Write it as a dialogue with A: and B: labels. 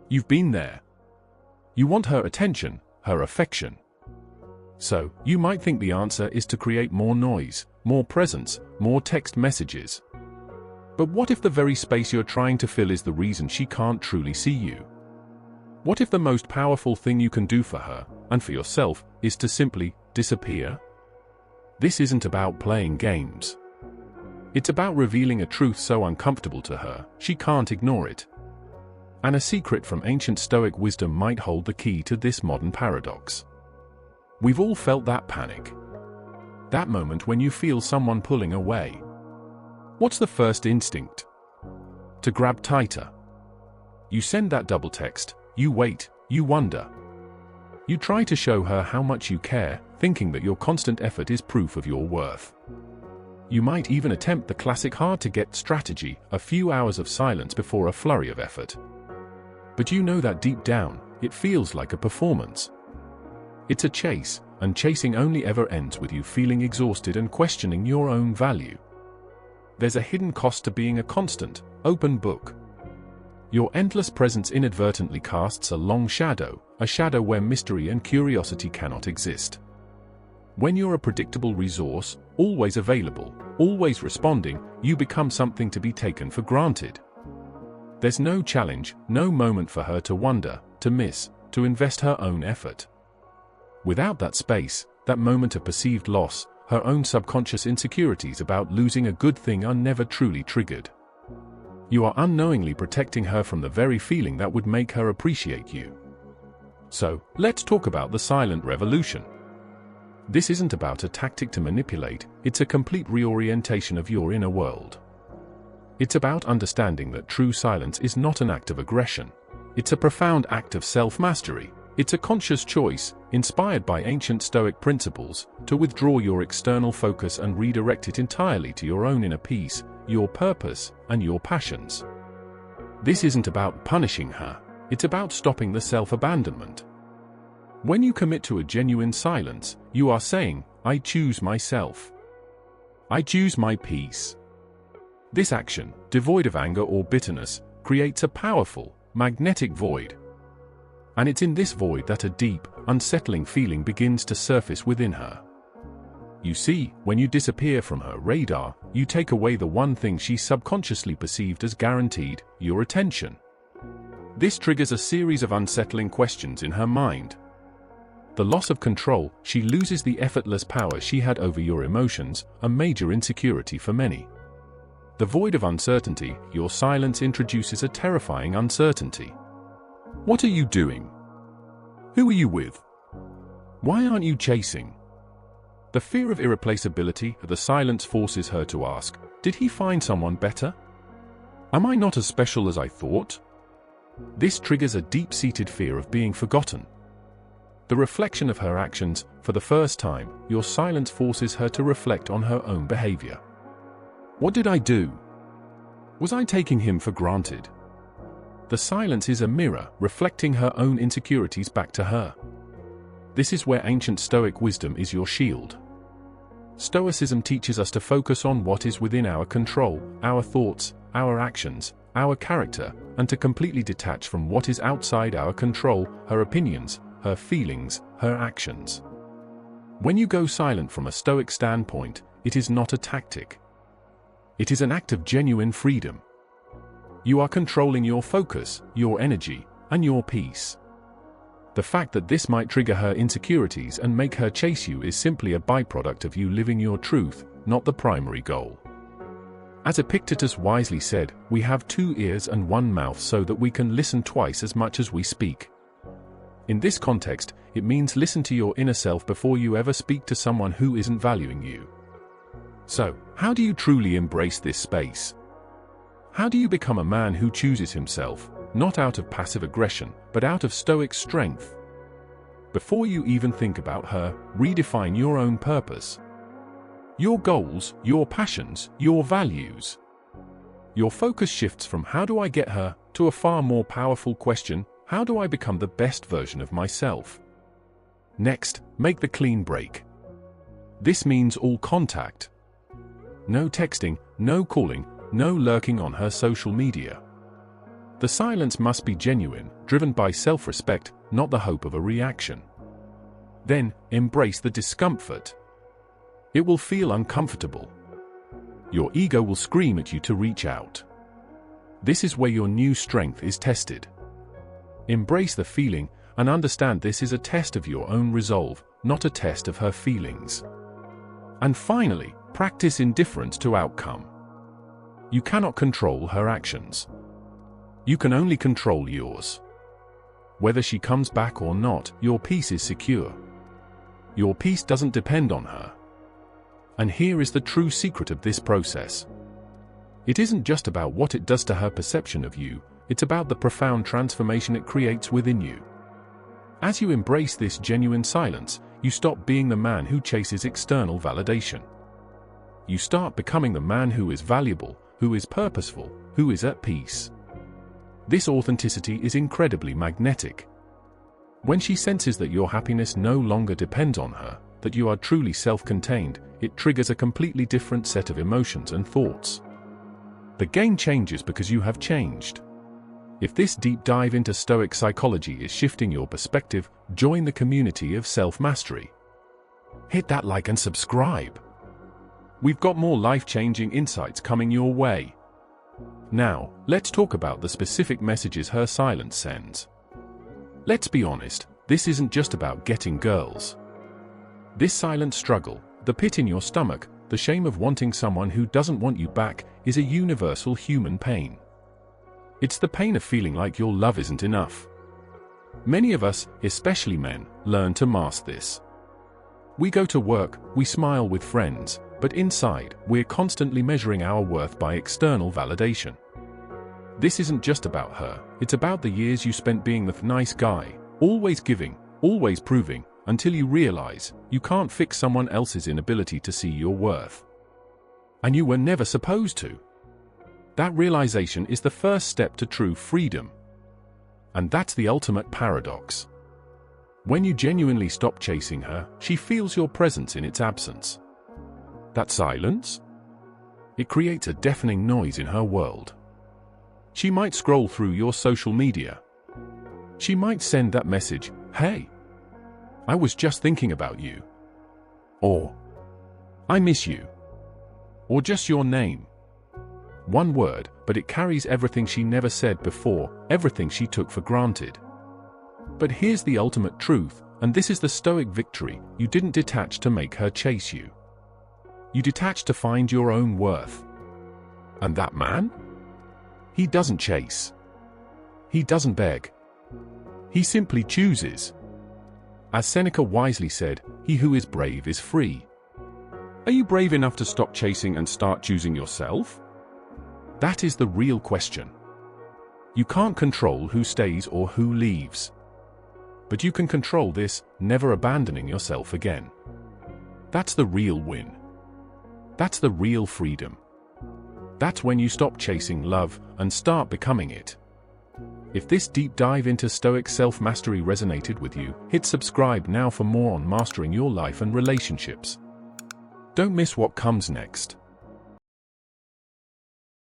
A: You've been there. You want her attention, her affection. So, you might think the answer is to create more noise, more presence, more text messages. But what if the very space you're trying to fill is the reason she can't truly see you? What if the most powerful thing you can do for her, and for yourself, is to simply disappear? This isn't about playing games. It's about revealing a truth so uncomfortable to her, she can't ignore it. And a secret from ancient Stoic wisdom might hold the key to this modern paradox. We've all felt that panic. That moment when you feel someone pulling away. What's the first instinct? To grab tighter. You send that double text, you wait, you wonder. You try to show her how much you care, thinking that your constant effort is proof of your worth. You might even attempt the classic hard-to-get strategy, a few hours of silence before a flurry of effort. But you know that deep down, it feels like a performance. It's a chase, and chasing only ever ends with you feeling exhausted and questioning your own value. There's a hidden cost to being a constant, open book. Your endless presence inadvertently casts a long shadow, a shadow where mystery and curiosity cannot exist. When you're a predictable resource, always available, always responding, you become something to be taken for granted. There's no challenge, no moment for her to wonder, to miss, to invest her own effort. Without that space, that moment of perceived loss, her own subconscious insecurities about losing a good thing are never truly triggered. You are unknowingly protecting her from the very feeling that would make her appreciate you. So, let's talk about the silent revolution. This isn't about a tactic to manipulate, it's a complete reorientation of your inner world. It's about understanding that true silence is not an act of aggression. It's a profound act of self-mastery. It's a conscious choice, inspired by ancient Stoic principles, to withdraw your external focus and redirect it entirely to your own inner peace, your purpose, and your passions. This isn't about punishing her, it's about stopping the self-abandonment. When you commit to a genuine silence, you are saying, I choose myself. I choose my peace. This action, devoid of anger or bitterness, creates a powerful, magnetic void. And it's in this void that a deep, unsettling feeling begins to surface within her. You see, when you disappear from her radar, you take away the one thing she subconsciously perceived as guaranteed, your attention. This triggers a series of unsettling questions in her mind. The loss of control, she loses the effortless power she had over your emotions, a major insecurity for many. The void of uncertainty, your silence introduces a terrifying uncertainty. What are you doing? Who are you with? Why aren't you chasing? The fear of irreplaceability, the silence forces her to ask, did he find someone better? Am I not as special as I thought? This triggers a deep-seated fear of being forgotten. The reflection of her actions, for the first time, your silence forces her to reflect on her own behavior. What did I do? Was I taking him for granted? The silence is a mirror, reflecting her own insecurities back to her. This is where ancient Stoic wisdom is your shield. Stoicism teaches us to focus on what is within our control, our thoughts, our actions, our character, and to completely detach from what is outside our control, her opinions, her feelings, her actions. When you go silent from a Stoic standpoint, it is not a tactic. It is an act of genuine freedom. You are controlling your focus, your energy, and your peace. The fact that this might trigger her insecurities and make her chase you is simply a byproduct of you living your truth, not the primary goal. As Epictetus wisely said, we have 2 ears and 1 mouth so that we can listen twice as much as we speak. In this context, it means listen to your inner self before you ever speak to someone who isn't valuing you. So, how do you truly embrace this space? How do you become a man who chooses himself, not out of passive aggression, but out of Stoic strength? Before you even think about her, redefine your own purpose. Your goals, your passions, your values. Your focus shifts from how do I get her, to a far more powerful question, how do I become the best version of myself? Next, make the clean break. This means all contact. No texting, no calling, no lurking on her social media. The silence must be genuine, driven by self-respect, not the hope of a reaction. Then, embrace the discomfort. It will feel uncomfortable. Your ego will scream at you to reach out. This is where your new strength is tested. Embrace the feeling and understand this is a test of your own resolve, not a test of her feelings. And finally, practice indifference to outcome. You cannot control her actions. You can only control yours. Whether she comes back or not, your peace is secure. Your peace doesn't depend on her. And here is the true secret of this process. It isn't just about what it does to her perception of you, it's about the profound transformation it creates within you. As you embrace this genuine silence, you stop being the man who chases external validation. You start becoming the man who is valuable, who is purposeful, who is at peace. This authenticity is incredibly magnetic. When she senses that your happiness no longer depends on her, that you are truly self-contained, it triggers a completely different set of emotions and thoughts. The game changes because you have changed. If this deep dive into Stoic psychology is shifting your perspective, join the community of self-mastery. Hit that like and subscribe. We've got more life-changing insights coming your way. Now, let's talk about the specific messages her silence sends. Let's be honest, this isn't just about getting girls. This silent struggle, the pit in your stomach, the shame of wanting someone who doesn't want you back, is a universal human pain. It's the pain of feeling like your love isn't enough. Many of us, especially men, learn to mask this. We go to work, we smile with friends, but inside, we're constantly measuring our worth by external validation. This isn't just about her, it's about the years you spent being the nice guy, always giving, always proving, until you realize you can't fix someone else's inability to see your worth. And you were never supposed to. That realization is the first step to true freedom. And that's the ultimate paradox. When you genuinely stop chasing her, she feels your presence in its absence. That silence? It creates a deafening noise in her world. She might scroll through your social media. She might send that message, "Hey, I was just thinking about you." Or, "I miss you." Or just your name. One word, but it carries everything she never said before, everything she took for granted. But here's the ultimate truth, and this is the Stoic victory: you didn't detach to make her chase you. You detached to find your own worth. And that man? He doesn't chase. He doesn't beg. He simply chooses. As Seneca wisely said, "He who is brave is free." Are you brave enough to stop chasing and start choosing yourself? That is the real question. You can't control who stays or who leaves. But you can control this, never abandoning yourself again. That's the real win. That's the real freedom. That's when you stop chasing love and start becoming it. If this deep dive into Stoic self-mastery resonated with you, hit subscribe now for more on mastering your life and relationships. Don't miss what comes next.